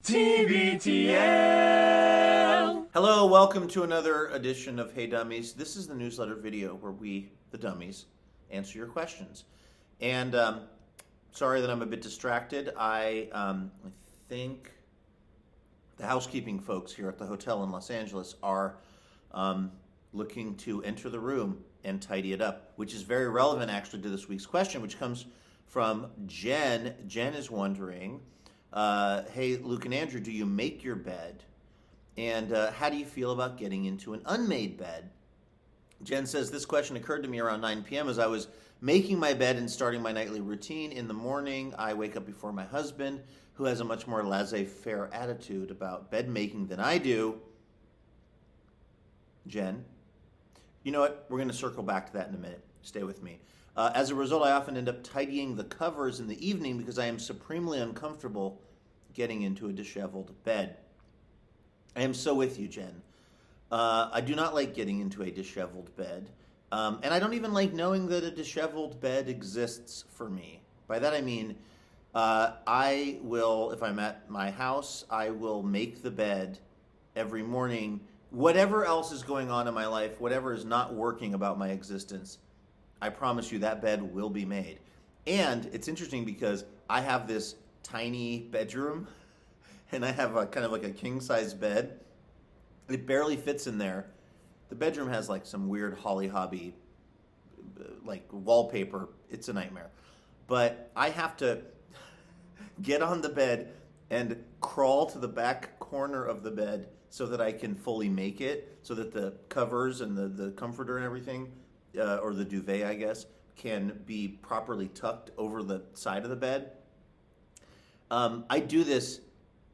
TBTL. Hello, welcome to another edition of Hey Dummies. This is the newsletter video where we, the dummies, answer your questions. And sorry that I'm a bit distracted. I think the housekeeping folks here at the hotel in Los Angeles are looking to enter the room and tidy it up, which is very relevant actually to this week's question, which comes from Jen. Jen is wondering, hey, Luke and Andrew, do you make your bed? And how do you feel about getting into an unmade bed? Jen says, this question occurred to me around 9 p.m. as I was making my bed and starting my nightly routine. In the morning, I wake up before my husband, who has a much more laissez-faire attitude about bed making than I do. Jen, you know what? We're going to circle back to that in a minute. Stay with me. As a result, I often end up tidying the covers in the evening because I am supremely uncomfortable getting into a disheveled bed. I am so with you, Jen. I do not like getting into a disheveled bed. And I don't even like knowing that a disheveled bed exists for me. By that I mean, I will, if I'm at my house, I will make the bed every morning. Whatever else is going on in my life, whatever is not working about my existence, I promise you that bed will be made. And it's interesting because I have this tiny bedroom and I have a kind of like a king-size bed. It barely fits in there. The bedroom has like some weird Holly Hobby like wallpaper. It's a nightmare. But I have to get on the bed and crawl to the back corner of the bed so that I can fully make it, so that the covers and the comforter and everything, or the duvet, I guess, can be properly tucked over the side of the bed. I do this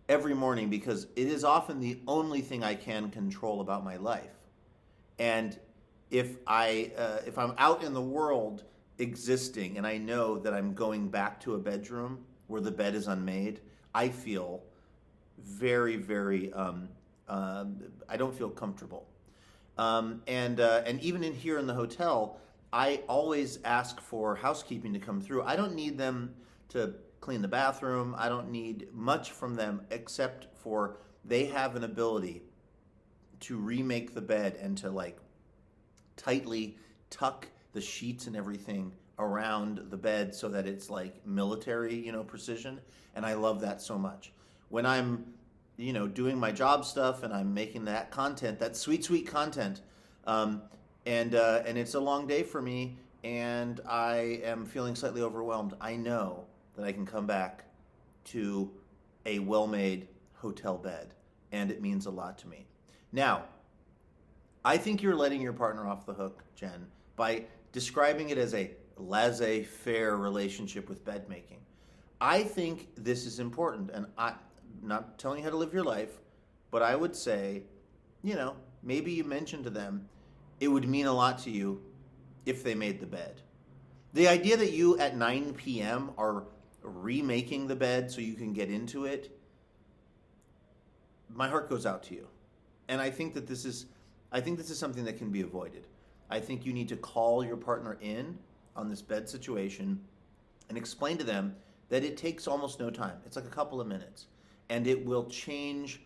every morning because it is often the only thing I can control about my life. And if I'm out in the world existing and I know that I'm going back to a bedroom where the bed is unmade, I feel very, very, I don't feel comfortable. And even in here in the hotel, I always ask for housekeeping to come through. I don't need them to clean the bathroom. I don't need much from them except for they have an ability to remake the bed and to like tightly tuck the sheets and everything around the bed so that it's like military, precision. And I love that so much. When I'm, doing my job stuff and I'm making that content, that sweet, sweet content, and it's a long day for me and I am feeling slightly overwhelmed, I know that I can come back to a well-made hotel bed, and it means a lot to me. Now, I think you're letting your partner off the hook, Jen, by describing it as a laissez-faire relationship with bed making. I think this is important, and I'm not telling you how to live your life, but I would say, maybe you mention to them, it would mean a lot to you if they made the bed. The idea that you at 9 p.m. are remaking the bed so you can get into it, my heart goes out to you. And I think this is something that can be avoided. I think you need to call your partner in on this bed situation and explain to them that it takes almost no time. It's like a couple of minutes, and it will change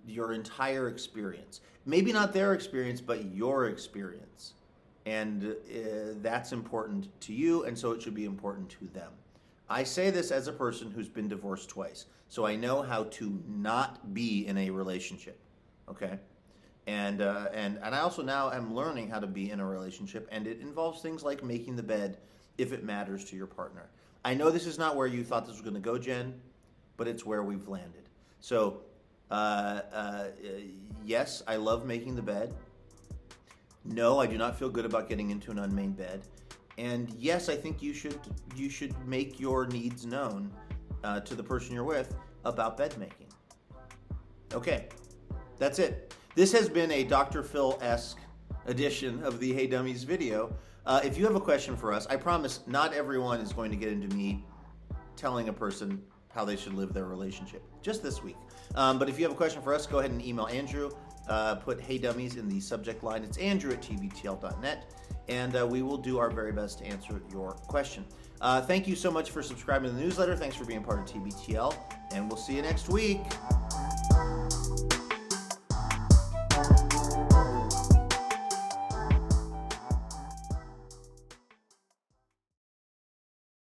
your entire experience. Maybe not their experience, but your experience. And that's important to you, and so it should be important to them. I say this as a person who's been divorced twice, so I know how to not be in a relationship, okay? And I also now am learning how to be in a relationship, and it involves things like making the bed if it matters to your partner. I know this is not where you thought this was going to go, Jen, but it's where we've landed. So, yes, I love making the bed. No, I do not feel good about getting into an unmade bed. And yes, I think you should make your needs known to the person you're with about bed making. Okay, that's it. This has been a Dr. Phil-esque edition of the Hey Dummies video. If you have a question for us, I promise not everyone is going to get into me telling a person how they should live their relationship, just this week. But if you have a question for us, go ahead and email Andrew. Put Hey Dummies in the subject line. It's andrew@tbtl.net, and we will do our very best to answer your question. Thank you so much for subscribing to the newsletter. Thanks for being part of TBTL, and we'll see you next week.